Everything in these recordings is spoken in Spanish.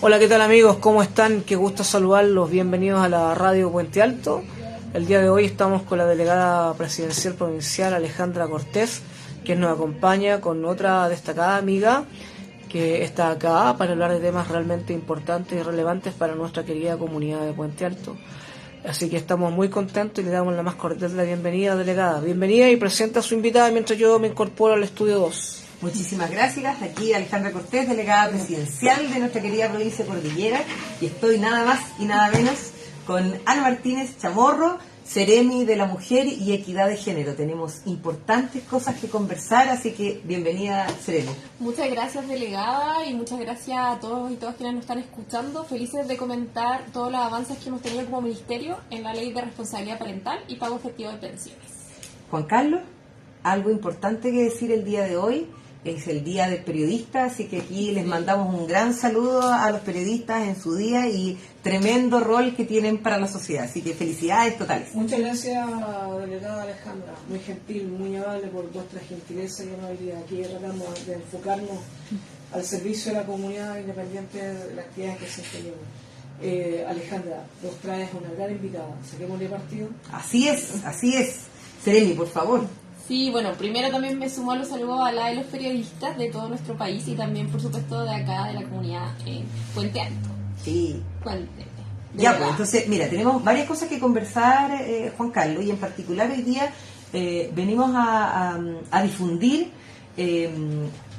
Hola, ¿qué tal amigos? ¿Cómo están? Qué gusto saludarlos. Bienvenidos a la radio Puente Alto. El día de hoy estamos con la delegada presidencial provincial Alejandra Cortés, que nos acompaña con otra destacada amiga que está acá para hablar de temas realmente importantes y relevantes para nuestra querida comunidad de Puente Alto. Así que estamos muy contentos y le damos la más cordial de la bienvenida, delegada. Bienvenida y presenta a su invitada mientras yo me incorporo al estudio 2. Muchísimas gracias. Aquí Alejandra Cortés, delegada presidencial de nuestra querida provincia Cordillera, y estoy nada más y nada menos con Ana Martínez Chamorro, Seremi de la Mujer y Equidad de Género. Tenemos importantes cosas que conversar, así que bienvenida, Seremi. Muchas gracias, delegada, y muchas gracias a todos y todas quienes nos están escuchando. Felices de comentar todos los avances que hemos tenido como ministerio en la Ley de Responsabilidad Parental y Pago Efectivo de Pensiones. Juan Carlos, algo importante que decir el día de hoy. Es el Día del Periodista, así que aquí les mandamos un gran saludo a los periodistas en su día y tremendo rol que tienen para la sociedad. Así que felicidades totales. Muchas gracias, delegada Alejandra. Muy gentil, muy amable por vuestra gentileza y amabilidad. Aquí tratamos de enfocarnos al servicio de la comunidad independiente de las actividades que se tenemos. Alejandra, nos traes una gran invitada. ¿Saquémosle partido? Así es. Seremi, por favor. Sí, bueno, primero también me sumo a los saludos a la de los periodistas de todo nuestro país y también, por supuesto, de acá, de la comunidad Puente Alto. Sí. Cuénteme. Ya, pues, entonces, mira, tenemos varias cosas que conversar, Juan Carlos, y en particular hoy día venimos a difundir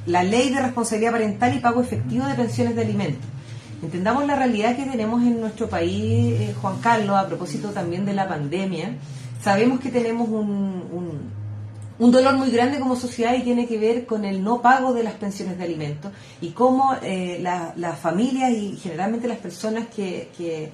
la Ley de Responsabilidad Parental y Pago Efectivo de Pensiones de Alimentos. Entendamos la realidad que tenemos en nuestro país, Juan Carlos, a propósito también de la pandemia. Sabemos que tenemos un dolor muy grande como sociedad y tiene que ver con el no pago de las pensiones de alimentos y cómo las familias y generalmente las personas que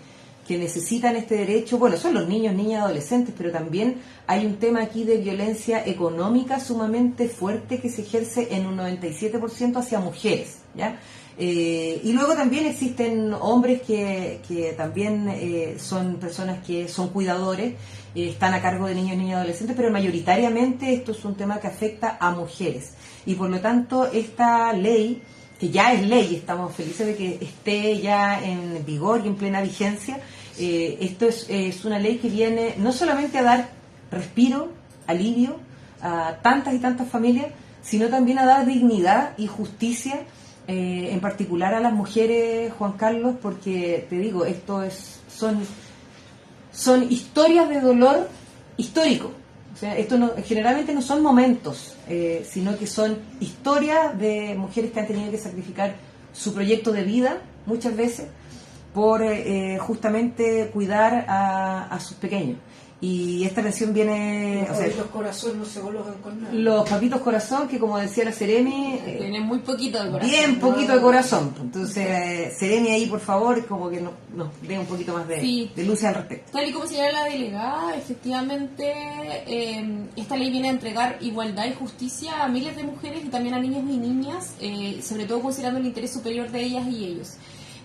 necesitan este derecho, bueno, son los niños, niñas, adolescentes, pero también hay un tema aquí de violencia económica sumamente fuerte que se ejerce en un 97% hacia mujeres, ¿ya? Y luego también existen hombres que también son personas que son cuidadores, están a cargo de niños, niñas y adolescentes, pero mayoritariamente esto es un tema que afecta a mujeres. Y por lo tanto, esta ley, que ya es ley, estamos felices de que esté ya en vigor y en plena vigencia, esto es una ley que viene no solamente a dar respiro, alivio a tantas y tantas familias, sino también a dar dignidad y justicia, en particular a las mujeres, Juan Carlos, porque te digo, son historias de dolor histórico. O sea, generalmente no son momentos, sino que son historias de mujeres que han tenido que sacrificar su proyecto de vida, muchas veces, por justamente cuidar a sus pequeños. Y esta pensión viene... Los papitos corazón no se colocan con nada. Los papitos corazón, que como decía la Seremi... tienen muy poquito de corazón. Bien poquito de corazón. Entonces, Seremi ahí, por favor, como que nos dé un poquito más de luz al respecto. Tal y como señala la delegada, efectivamente, esta ley viene a entregar igualdad y justicia a miles de mujeres y también a niños y niñas, sobre todo considerando el interés superior de ellas y ellos.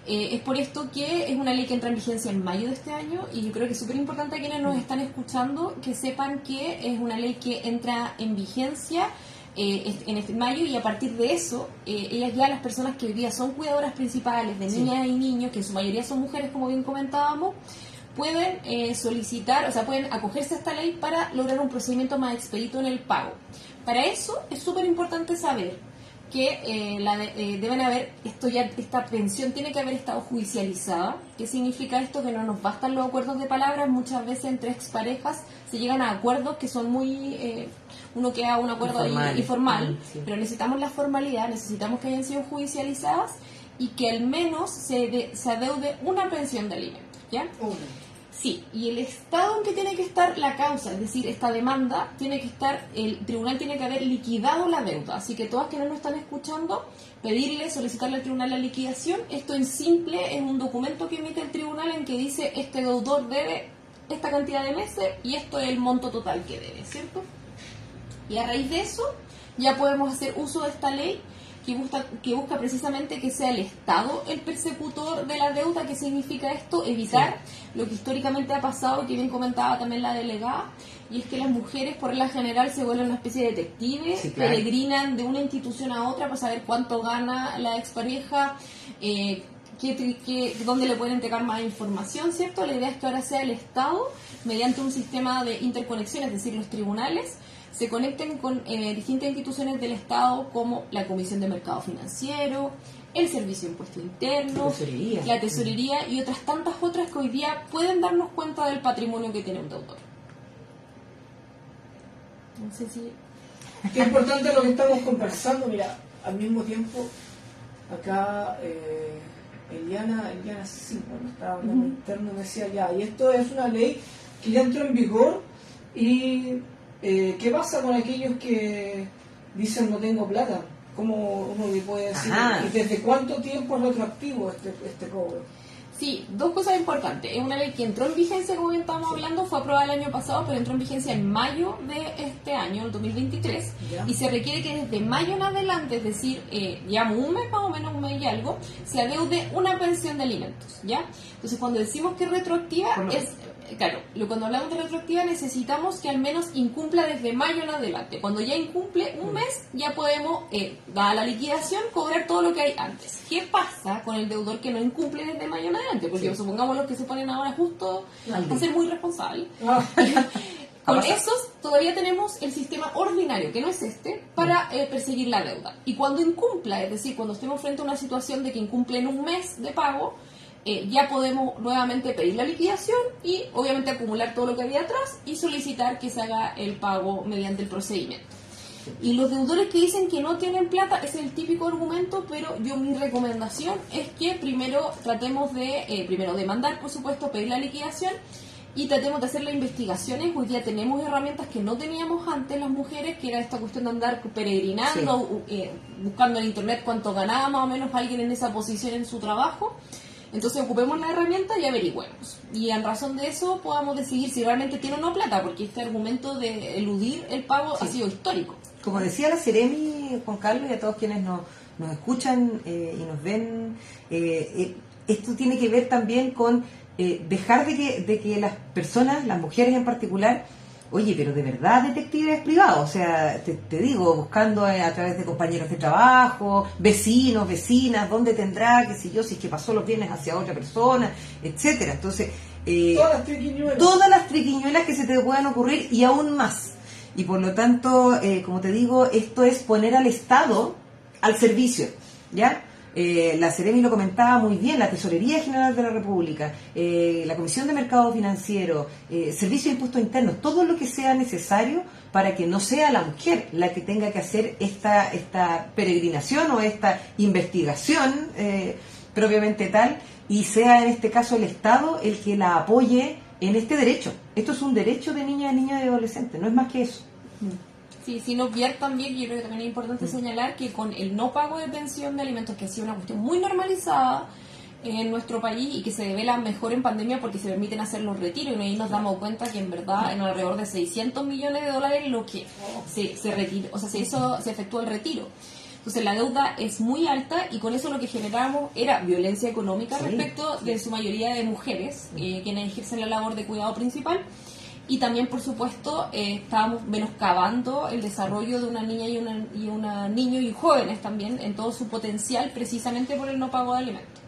Es por esto que es una ley que entra en vigencia en mayo de este año y yo creo que es súper importante a quienes nos están escuchando que sepan que es una ley que entra en vigencia en este mayo y a partir de eso, ellas ya, las personas que hoy día son cuidadoras principales de niñas y niños, que en su mayoría son mujeres como bien comentábamos, pueden solicitar, o sea, pueden acogerse a esta ley para lograr un procedimiento más expedito en el pago. Para eso es súper importante saber que deben haber, esta pensión tiene que haber estado judicializada. ¿Qué significa esto? Que no nos bastan los acuerdos de palabras, muchas veces entre exparejas se llegan a acuerdos que son muy, uno queda un acuerdo informal, sí. Pero necesitamos la formalidad, necesitamos que hayan sido judicializadas y que al menos se adeude una pensión de alimentos, ¿ya? Sí, y el estado en que tiene que estar la causa, es decir, esta demanda, tiene que estar, el tribunal tiene que haber liquidado la deuda. Así que todas quienes nos están escuchando, solicitarle al tribunal la liquidación. Esto en simple es un documento que emite el tribunal en que dice este deudor debe esta cantidad de meses y esto es el monto total que debe, ¿cierto? Y a raíz de eso ya podemos hacer uso de esta ley que busca precisamente que sea el Estado el persecutor de la deuda. ¿Qué significa esto? Evitar lo que históricamente ha pasado, que bien comentaba también la delegada, y es que las mujeres por regla general se vuelven una especie de detectives, peregrinan de una institución a otra para saber cuánto gana la expareja, dónde le pueden entregar más información, ¿cierto? La idea es que ahora sea el Estado, mediante un sistema de interconexión, es decir, los tribunales, se conecten con distintas instituciones del Estado como la Comisión de Mercado Financiero, el Servicio de Impuesto Interno, la Tesorería y otras tantas otras que hoy día pueden darnos cuenta del patrimonio que tiene un deudor. No sé si... Qué importante lo que estamos conversando. Mira, al mismo tiempo, acá Eliana sí, cuando estaba hablando interno me decía ya, y esto es una ley que ya entró en vigor y ¿qué pasa con aquellos que dicen no tengo plata? ¿Cómo uno le puede decir? ¿Y desde cuánto tiempo es retroactivo este cobro? Sí, dos cosas importantes. Es una ley que entró en vigencia, como bien estábamos hablando, fue aprobada el año pasado, pero entró en vigencia en mayo de este año, el 2023, y se requiere que desde mayo en adelante, es decir, llevamos un mes más o menos, un mes y algo, se adeude una pensión de alimentos, ¿ya? Entonces, cuando decimos que es retroactiva, claro, cuando hablamos de retroactiva necesitamos que al menos incumpla desde mayo en adelante. Cuando ya incumple un mes, ya podemos, dada la liquidación, cobrar todo lo que hay antes. ¿Qué pasa con el deudor que no incumple desde mayo en adelante? Porque supongamos los que se ponen ahora justo a ser muy responsables. Con esos todavía tenemos el sistema ordinario, que no es para perseguir la deuda. Y cuando incumpla, es decir, cuando estemos frente a una situación de que incumple en un mes de pago, ya podemos nuevamente pedir la liquidación y obviamente acumular todo lo que había atrás y solicitar que se haga el pago mediante el procedimiento. Y los deudores que dicen que no tienen plata, es el típico argumento, pero mi recomendación es que primero tratemos de, primero demandar, por supuesto, pedir la liquidación y tratemos de hacer las investigaciones. Hoy día tenemos herramientas que no teníamos antes las mujeres, que era esta cuestión de andar peregrinando, buscando en internet cuánto ganaba más o menos alguien en esa posición en su trabajo. Entonces ocupemos la herramienta y averigüemos. Y en razón de eso podamos decidir si realmente tiene o no plata, porque este argumento de eludir el pago ha sido histórico. Como decía la Seremi, Juan Carlos, y a todos quienes nos escuchan y nos ven, esto tiene que ver también con dejar de que las personas, las mujeres en particular, oye, pero de verdad detectives privados, o sea, te digo, buscando a través de compañeros de trabajo, vecinos, vecinas, dónde tendrá, qué sé yo, si es que pasó los bienes hacia otra persona, etcétera. Entonces, todas las triquiñuelas que se te puedan ocurrir y aún más. Y por lo tanto, como te digo, esto es poner al Estado al servicio, ¿ya? La Seremi lo comentaba muy bien, la Tesorería General de la República, la Comisión de Mercado Financiero, Servicio de Impuestos Internos, todo lo que sea necesario para que no sea la mujer la que tenga que hacer esta peregrinación o esta investigación propiamente tal, y sea en este caso el Estado el que la apoye en este derecho. Esto es un derecho de niña y adolescente, no es más que eso. Sí, sin obviar también, yo creo que también es importante señalar que con el no pago de pensión de alimentos, que ha sido una cuestión muy normalizada en nuestro país y que se devela mejor en pandemia porque se permiten hacer los retiros, y ahí nos damos cuenta que en verdad en alrededor de $600 millones lo que se retiró, o sea, se efectuó el retiro. Entonces la deuda es muy alta y con eso lo que generamos era violencia económica respecto de su mayoría de mujeres, quienes ejercen la labor de cuidado principal. Y también, por supuesto, estábamos menoscabando el desarrollo de una niña y una niño y jóvenes también en todo su potencial, precisamente por el no pago de alimentos.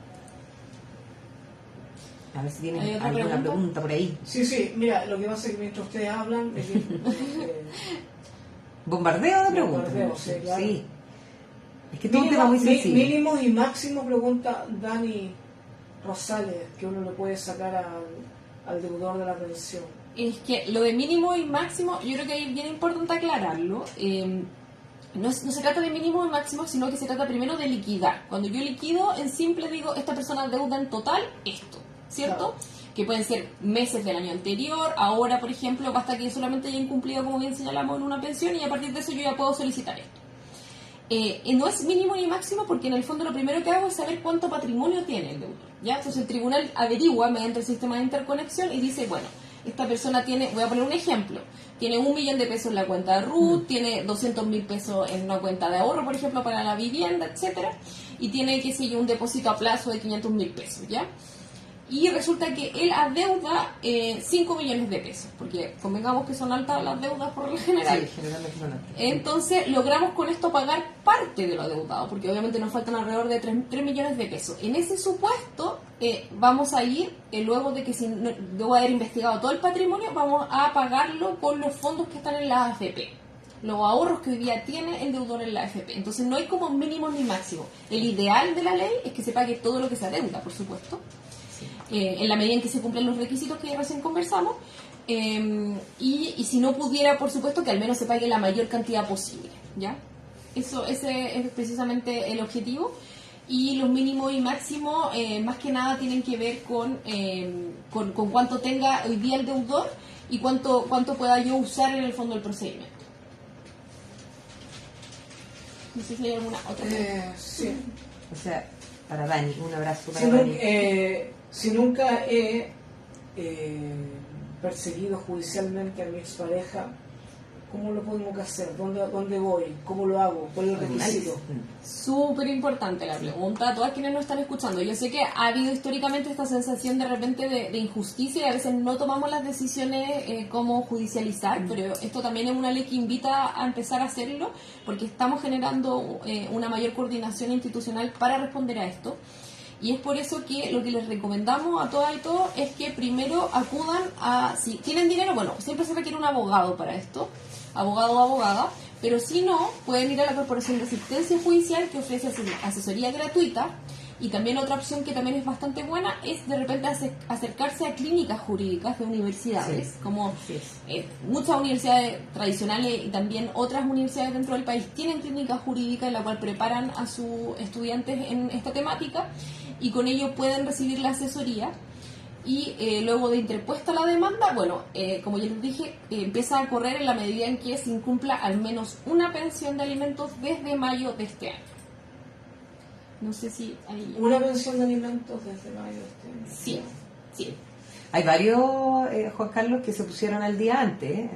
A ver si tienen alguna pregunta por ahí. Sí, mira, lo que pasa es que mientras ustedes hablan... bombardeo de preguntas. Claro. Sí. Es que es un tema muy sensible. Mínimo y máximo, pregunta Dani Rosales, que uno le puede sacar al deudor de la pensión. Es que lo de mínimo y máximo, yo creo que es bien importante aclararlo. No se trata de mínimo y máximo, sino que se trata primero de liquidar. Cuando yo liquido, en simple digo, esta persona deuda en total esto, ¿cierto? Claro. Que pueden ser meses del año anterior, ahora, por ejemplo, basta que solamente haya incumplido, como bien señalamos, en una pensión, y a partir de eso yo ya puedo solicitar esto. No es mínimo ni máximo porque en el fondo lo primero que hago es saber cuánto patrimonio tiene el deudor, ¿ya? Entonces el tribunal averigua mediante el sistema de interconexión y dice, bueno, esta persona tiene, voy a poner un ejemplo, tiene $1 millón de pesos en la cuenta de RUT, tiene 200.000 pesos en una cuenta de ahorro, por ejemplo, para la vivienda, etcétera, y tiene, qué sé yo, un depósito a plazo de 500.000 pesos, ¿ya? y resulta que él adeuda 5 millones de pesos, porque convengamos que son altas las deudas por lo general. Sí, generalmente son altas. Entonces logramos con esto pagar parte de lo adeudado, porque obviamente nos faltan alrededor de 3 millones de pesos. En ese supuesto vamos a ir, luego de que luego de haber investigado todo el patrimonio, vamos a pagarlo con los fondos que están en la AFP, los ahorros que hoy día tiene el deudor en la AFP. Entonces no hay como mínimo ni máximo. El ideal de la ley es que se pague todo lo que se adeuda, por supuesto, en la medida en que se cumplen los requisitos que ya recién conversamos, y si no pudiera, por supuesto, que al menos se pague la mayor cantidad posible, ¿ya? Ese es precisamente el objetivo. Y los mínimos y máximos, más que nada, tienen que ver con cuánto tenga hoy día el deudor y cuánto pueda yo usar en el fondo del procedimiento. No sé si hay alguna otra pregunta. Sí. O sea, para Dani, un abrazo para Dani. Si nunca he perseguido judicialmente a mi expareja, ¿cómo lo podemos hacer? ¿Dónde voy? ¿Cómo lo hago? ¿Cuál es el requisito? Súper importante la pregunta a todas quienes nos están escuchando. Yo sé que ha habido históricamente esta sensación de repente de injusticia y a veces no tomamos las decisiones como judicializar, pero esto también es una ley que invita a empezar a hacerlo, porque estamos generando una mayor coordinación institucional para responder a esto. Y es por eso que lo que les recomendamos a todas y todos es que primero acudan si tienen dinero, bueno, siempre se requiere un abogado para esto, abogado o abogada, pero si no, pueden ir a la Corporación de Asistencia Judicial, que ofrece asesoría gratuita. Y también otra opción que también es bastante buena es de repente acercarse a clínicas jurídicas de universidades, como muchas universidades tradicionales y también otras universidades dentro del país tienen clínicas jurídicas en la cual preparan a sus estudiantes en esta temática, y con ello pueden recibir la asesoría. Y luego de interpuesta la demanda, bueno, como ya les dije, empieza a correr en la medida en que se incumpla al menos una pensión de alimentos desde mayo de este año. No sé si hay... ¿Una pensión de alimentos desde mayo de este año? Sí. Hay varios, Juan Carlos, que se pusieron al día antes.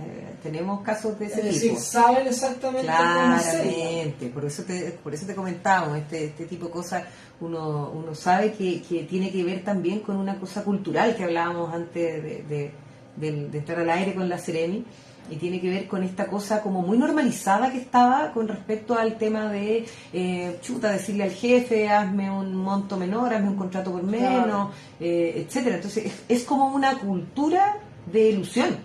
Tenemos casos de ese tipo. Es decir, saben exactamente cómo hacerlo. Claramente, por eso te comentábamos, este tipo de cosas uno sabe que tiene que ver también con una cosa cultural que hablábamos antes de entrar al aire con la Seremi, y tiene que ver con esta cosa como muy normalizada que estaba con respecto al tema de decirle al jefe, hazme un monto menor, hazme un contrato por menos, etcétera. Entonces es como una cultura de ilusión,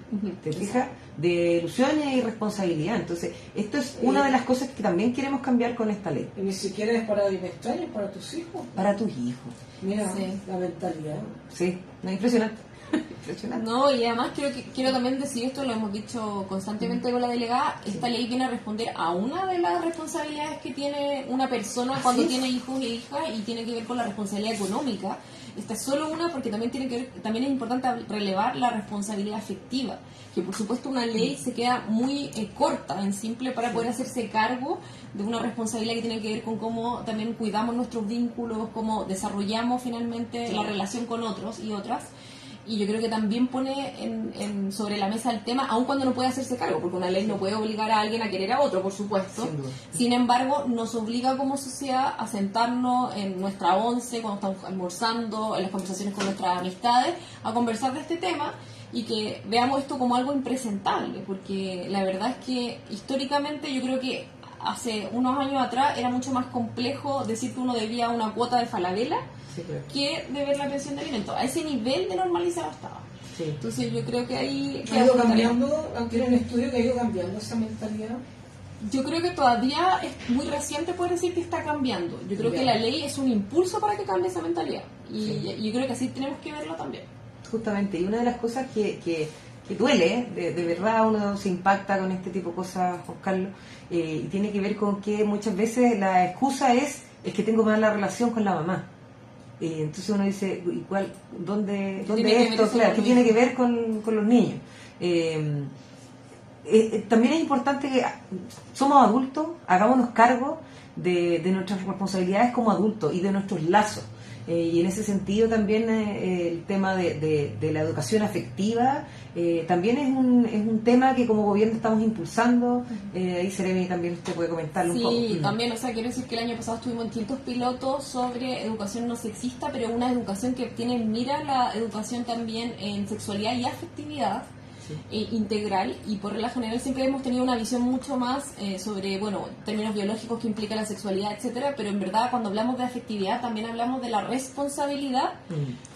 ¿te fijas? De ilusión y irresponsabilidad. Entonces esto es una de las cosas que también queremos cambiar con esta ley. Y ni siquiera es para extraños, para tus hijos. Para tus hijos. Mira, la mentalidad. Sí, no, impresionante. Impresionante. No, y además quiero también decir esto, lo hemos dicho constantemente con la delegada, esta ley viene a responder a una de las responsabilidades que tiene una persona cuando tiene hijos e hijas, y tiene que ver con la responsabilidad económica. Esta es solo una, porque también es importante relevar la responsabilidad afectiva, que por supuesto una ley se queda muy corta en simple para poder hacerse cargo de una responsabilidad que tiene que ver con cómo también cuidamos nuestros vínculos, cómo desarrollamos finalmente la relación con otros y otras. Y yo creo que también pone sobre la mesa el tema, aun cuando no puede hacerse cargo, porque una ley no puede obligar a alguien a querer a otro, por supuesto. Sin embargo, nos obliga como sociedad a sentarnos en nuestra once, cuando estamos almorzando, en las conversaciones con nuestras amistades, a conversar de este tema, y que veamos esto como algo impresentable, porque la verdad es que históricamente yo creo que hace unos años atrás era mucho más complejo decir que uno debía una cuota de Falabella que deber la pensión de alimentos. A ese nivel de normalizado estaba. Entonces yo creo que ahí... ¿Ha ido cambiando, aunque era un estudio que ha ido cambiando esa mentalidad? Yo creo que todavía es muy reciente poder decir que está cambiando. Yo creo que la ley es un impulso para que cambie esa mentalidad. Y yo creo que así tenemos que verlo también. Justamente, y una de las cosas que duele, de verdad uno se impacta con este tipo de cosas, Juan Carlos, y tiene que ver con que muchas veces la excusa es que tengo mala relación con la mamá. Entonces uno dice, ¿dónde esto? Claro, ¿qué tiene que ver con los niños? También es importante que somos adultos, hagámonos cargo de nuestras responsabilidades como adultos y de nuestros lazos. y en ese sentido también el tema de la educación afectiva también es un tema que como gobierno estamos impulsando. Ahí Seremi también usted puede comentarlo un poco. Sí, también, o sea, quiero decir que el año pasado estuvimos en distintos pilotos sobre educación no sexista, pero una educación que tiene en mira la educación también en sexualidad y afectividad. Sí. Integral, y por regla general siempre hemos tenido una visión mucho más sobre, bueno, términos biológicos que implica la sexualidad, etcétera, pero en verdad cuando hablamos de afectividad también hablamos de la responsabilidad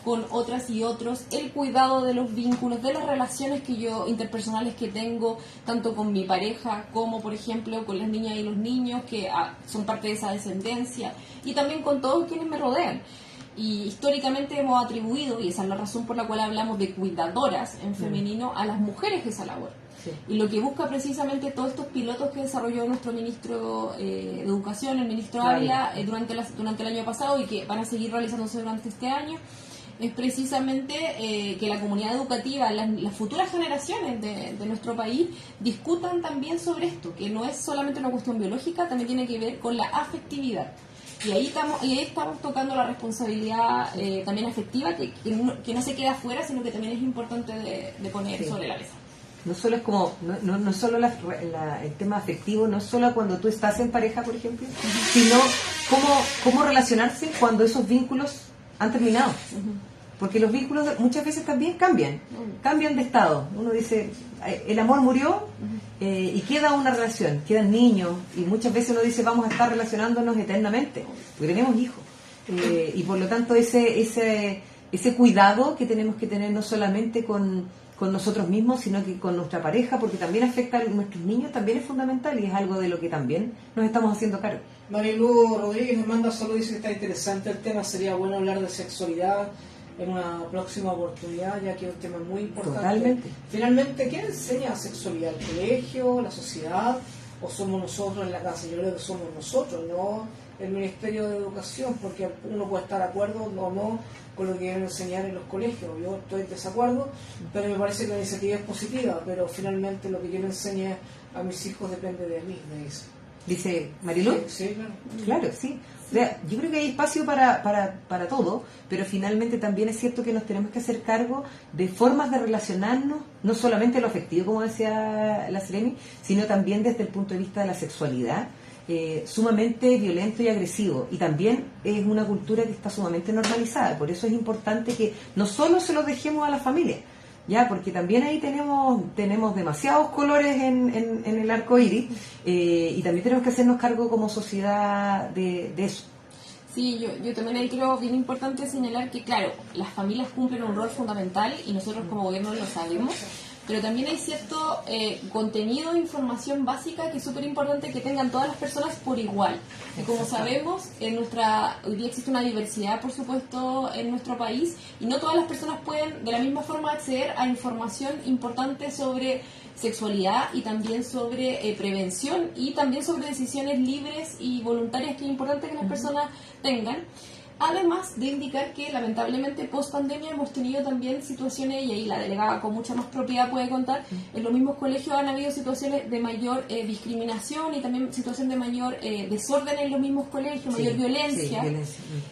con otras y otros, el cuidado de los vínculos, de las relaciones que yo interpersonales que tengo, tanto con mi pareja como por ejemplo con las niñas y los niños que son parte de esa descendencia, y también con todos quienes me rodean. Y históricamente hemos atribuido, y esa es la razón por la cual hablamos de cuidadoras en femenino, a las mujeres esa labor. Sí. Y lo que busca precisamente todos estos pilotos que desarrolló nuestro ministro de Educación, el ministro Ávila, durante el año pasado, y que van a seguir realizándose durante este año, es precisamente que la comunidad educativa, las futuras generaciones de nuestro país, discutan también sobre esto, que no es solamente una cuestión biológica, también tiene que ver con la afectividad. Y ahí estamos tocando la responsabilidad también afectiva, que no se queda afuera, sino que también es importante de poner sobre la mesa. No solo es como, no solo el tema afectivo, no solo cuando tú estás en pareja, por ejemplo, sino cómo relacionarse cuando esos vínculos han terminado. Porque los vínculos muchas veces también cambian de estado. Uno dice, el amor murió y queda una relación, quedan niños, y muchas veces uno dice, vamos a estar relacionándonos eternamente, porque tenemos hijos. Y por lo tanto ese cuidado que tenemos que tener no solamente con nosotros mismos, sino que con nuestra pareja, porque también afecta a nuestros niños, también es fundamental, y es algo de lo que también nos estamos haciendo cargo. Marilu Rodríguez nos manda solo, dice que está interesante el tema, sería bueno hablar de sexualidad en una próxima oportunidad, ya que es un tema muy importante. Totalmente. Finalmente, ¿quién enseña sexualidad? ¿El colegio, la sociedad, o somos nosotros en la casa? Yo creo que somos nosotros, no el Ministerio de Educación, porque uno puede estar de acuerdo o no con lo que quieren enseñar en los colegios. Yo estoy en desacuerdo, pero me parece que la iniciativa es positiva, pero finalmente lo que yo le enseñe a mis hijos depende de mí, me dice. ¿Dice Marilu? Sí, claro. Claro, sí. O sea, yo creo que hay espacio para todo, pero finalmente también es cierto que nos tenemos que hacer cargo de formas de relacionarnos, no solamente lo afectivo, como decía la Seremi, sino también desde el punto de vista de la sexualidad, sumamente violento y agresivo. Y también es una cultura que está sumamente normalizada. Por eso es importante que no solo se lo dejemos a la familia, ya, porque también ahí tenemos demasiados colores en el arco iris, y también tenemos que hacernos cargo como sociedad de eso. Sí, yo también ahí creo bien importante señalar que, claro, las familias cumplen un rol fundamental y nosotros como gobierno lo sabemos, pero también hay cierto contenido e información básica que es súper importante que tengan todas las personas por igual. Y como sabemos, hoy día existe una diversidad, por supuesto, en nuestro país, y no todas las personas pueden de la misma forma acceder a información importante sobre sexualidad y también sobre prevención y también sobre decisiones libres y voluntarias que es importante que las personas tengan. Además de indicar que lamentablemente post pandemia hemos tenido también situaciones, y ahí la delegada con mucha más propiedad puede contar, en los mismos colegios han habido situaciones de mayor discriminación y también situaciones de mayor desorden en los mismos colegios, mayor violencia.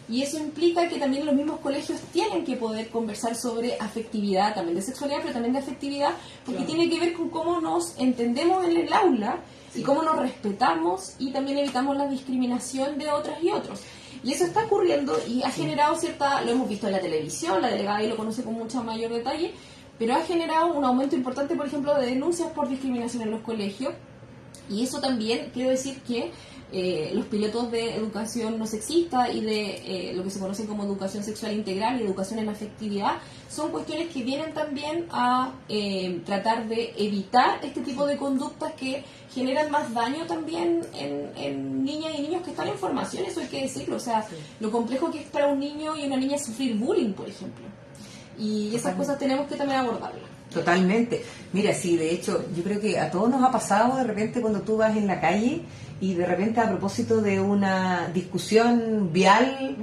Y eso implica que también los mismos colegios tienen que poder conversar sobre afectividad, también de sexualidad, pero también de afectividad, porque tiene que ver con cómo nos entendemos en el aula y cómo nos respetamos y también evitamos la discriminación de otras y otros. Y eso está ocurriendo y ha generado lo hemos visto en la televisión, la delegada ahí lo conoce con mucho mayor detalle, pero ha generado un aumento importante, por ejemplo, de denuncias por discriminación en los colegios. Y eso también, quiero decir que los pilotos de educación no sexista y de lo que se conoce como educación sexual integral y educación en afectividad son cuestiones que vienen también a tratar de evitar este tipo de conductas que generan más daño también en niñas y niños que están en formación, eso hay que decirlo. O sea, lo complejo que es para un niño y una niña sufrir bullying, por ejemplo. Y esas cosas tenemos que también abordarlas. Totalmente. Mira, sí, de hecho, yo creo que a todos nos ha pasado de repente cuando tú vas en la calle y de repente a propósito de una discusión vial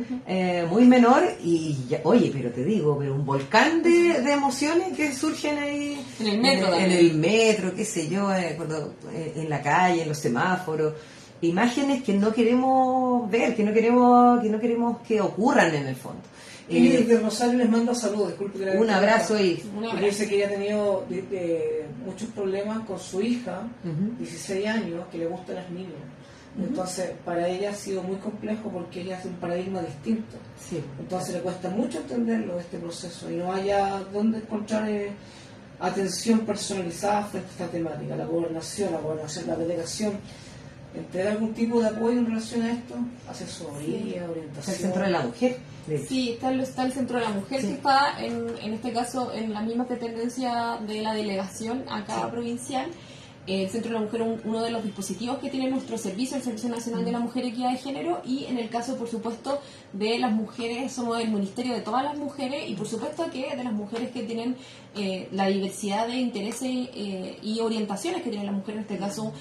muy menor y ya, oye, pero te digo, pero un volcán de emociones que surgen ahí en el metro, en el metro, qué sé yo, cuando en la calle, en los semáforos. imágenes que no queremos ver, que no queremos que ocurran en el fondo. Y desde Rosario les manda saludos, disculpe que un abrazo y porque dice que ella ha tenido muchos problemas con su hija, 16 años, que le gustan las niñas. Entonces, para ella ha sido muy complejo porque ella hace un paradigma distinto. Sí. Entonces, le cuesta mucho entenderlo, este proceso, y no haya dónde encontrar atención personalizada frente a esta temática. La gobernación, la delegación, ¿entrega algún tipo de apoyo en relación a esto? ¿Asesoría, orientación? El Centro de la Mujer. Sí, está el Centro de la Mujer, que está en este caso en la misma dependencia de la delegación acá provincial. El Centro de la Mujer es uno de los dispositivos que tiene nuestro servicio, el Servicio Nacional de la Mujer y Equidad de Género, y en el caso, por supuesto, de las mujeres, somos el Ministerio de todas las mujeres, y por supuesto que de las mujeres que tienen la diversidad de intereses y orientaciones que tienen las mujeres, en este caso,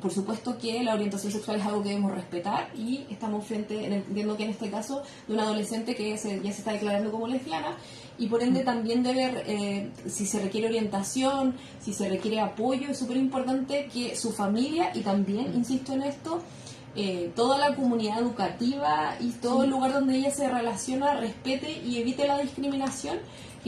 por supuesto que la orientación sexual es algo que debemos respetar, y estamos entiendo que en este caso, de una adolescente que ya se está declarando como lesbiana, y por ende también de ver si se requiere orientación, si se requiere apoyo. Es súper importante que su familia, y también, insisto en esto, toda la comunidad educativa y todo el lugar donde ella se relaciona, respete y evite la discriminación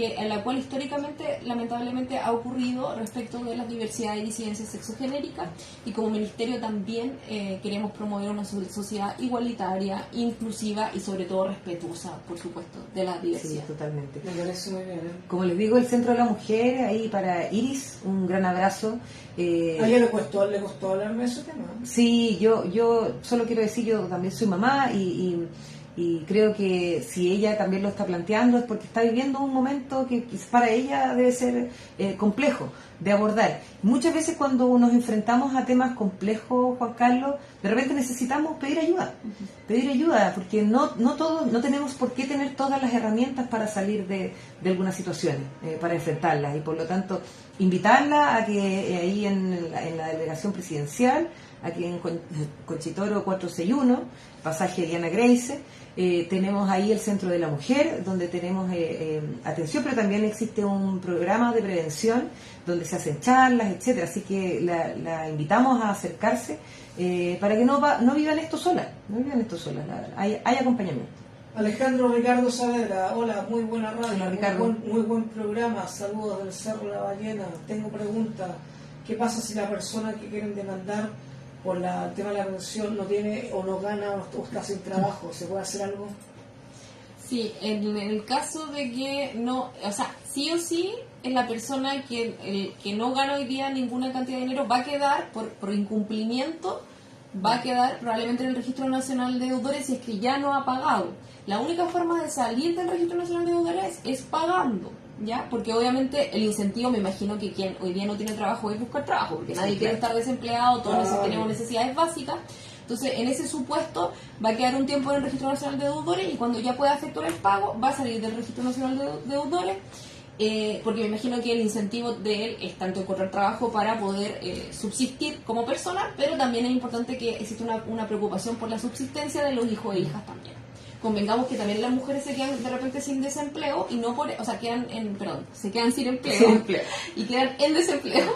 en la cual históricamente, lamentablemente, ha ocurrido respecto de las diversidades y disidencias sexogenéricas, y como ministerio también queremos promover una sociedad igualitaria, inclusiva y sobre todo respetuosa, por supuesto, de la diversidad. Sí, totalmente. Me parece muy bien. Como les digo, el Centro de la Mujer, ahí para Iris, un gran abrazo. ¿A ella le costó hablarme de ese tema? Sí, yo solo quiero decir, yo también soy mamá y creo que si ella también lo está planteando es porque está viviendo un momento que para ella debe ser complejo de abordar. Muchas veces cuando nos enfrentamos a temas complejos, Juan Carlos, de repente necesitamos pedir ayuda, porque no tenemos por qué tener todas las herramientas para salir de algunas situaciones, para enfrentarlas, y por lo tanto invitarla a que ahí en la delegación presidencial, aquí en Conchitoro 461, pasaje Diana Grace, tenemos ahí el Centro de la Mujer, donde tenemos atención, pero también existe un programa de prevención donde se hacen charlas, etcétera. Así que la invitamos a acercarse para que no vivan esto solas, hay acompañamiento. Alejandro Ricardo Saavedra, hola, muy buena radio, hola, Ricardo. Muy buen programa, saludos del Cerro La Ballena. Tengo pregunta, ¿qué pasa si la persona que quieren demandar por el tema de la pensión no tiene o no gana o está sin trabajo? ¿Se puede hacer algo? Sí, en el caso de que no, o sea, sí o sí, es la persona que no gana hoy día ninguna cantidad de dinero, va a quedar por incumplimiento, va a quedar probablemente en el Registro Nacional de Deudores si es que ya no ha pagado. La única forma de salir del Registro Nacional de Deudores es pagando, ¿ya? Porque obviamente el incentivo, me imagino que quien hoy día no tiene trabajo es buscar trabajo, porque nadie quiere estar desempleado, todos tenemos necesidades básicas. Entonces, en ese supuesto, va a quedar un tiempo en el Registro Nacional de Deudores, y cuando ya pueda efectuar el pago, va a salir del Registro Nacional de Deudores, porque me imagino que el incentivo de él es tanto encontrar trabajo para poder subsistir como persona, pero también es importante que exista una preocupación por la subsistencia de los hijos e hijas también. Convengamos que también las mujeres se quedan de repente sin desempleo, y no por, o sea, se quedan sin empleo, y quedan en desempleo.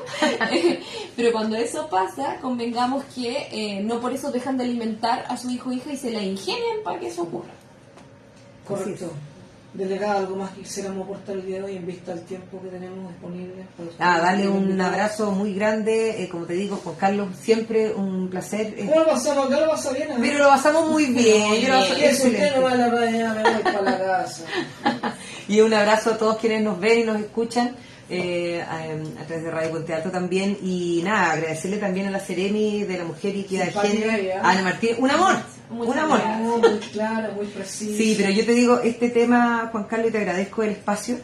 Pero cuando eso pasa, convengamos que no por eso dejan de alimentar a su hijo o hija y se la ingenian para que eso ocurra. Correcto. Delegada, ¿algo más que quisiéramos aportar el día de hoy en vista del tiempo que tenemos disponible? Darle un abrazo muy grande, como te digo, Juan Carlos, siempre un placer. ¿Cómo lo pasamos acá? ¿Lo pasa bien? Pero lo pasamos muy bien. Usted no va a la radio, me voy para la casa. Y un abrazo a todos quienes nos ven y nos escuchan a través de Radio Puente Alto también. Y nada, agradecerle también a la Seremi de la Mujer y Equidad de Género, a Ana Martín, un amor. Muy clara, muy precisa. Sí, pero yo te digo, este tema, Juan Carlos, y te agradezco el espacio,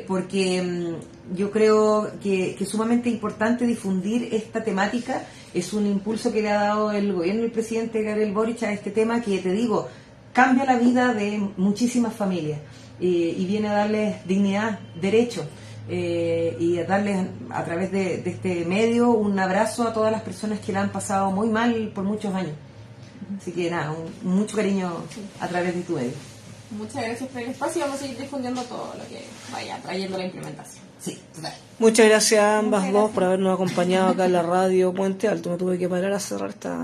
porque yo creo que es sumamente importante difundir esta temática. Es un impulso que le ha dado el gobierno del presidente Gabriel Boric a este tema, que te digo, cambia la vida de muchísimas familias y viene a darles dignidad, derecho. Y a darles a través de este medio un abrazo a todas las personas que la han pasado muy mal por muchos años. Así que nada, mucho cariño a través de tu medio. Muchas gracias por el espacio, y vamos a seguir difundiendo todo lo que vaya trayendo la implementación. Sí, total. Muchas gracias a ambas dos por habernos acompañado acá en la radio Puente Alto. Me tuve que parar a cerrar esta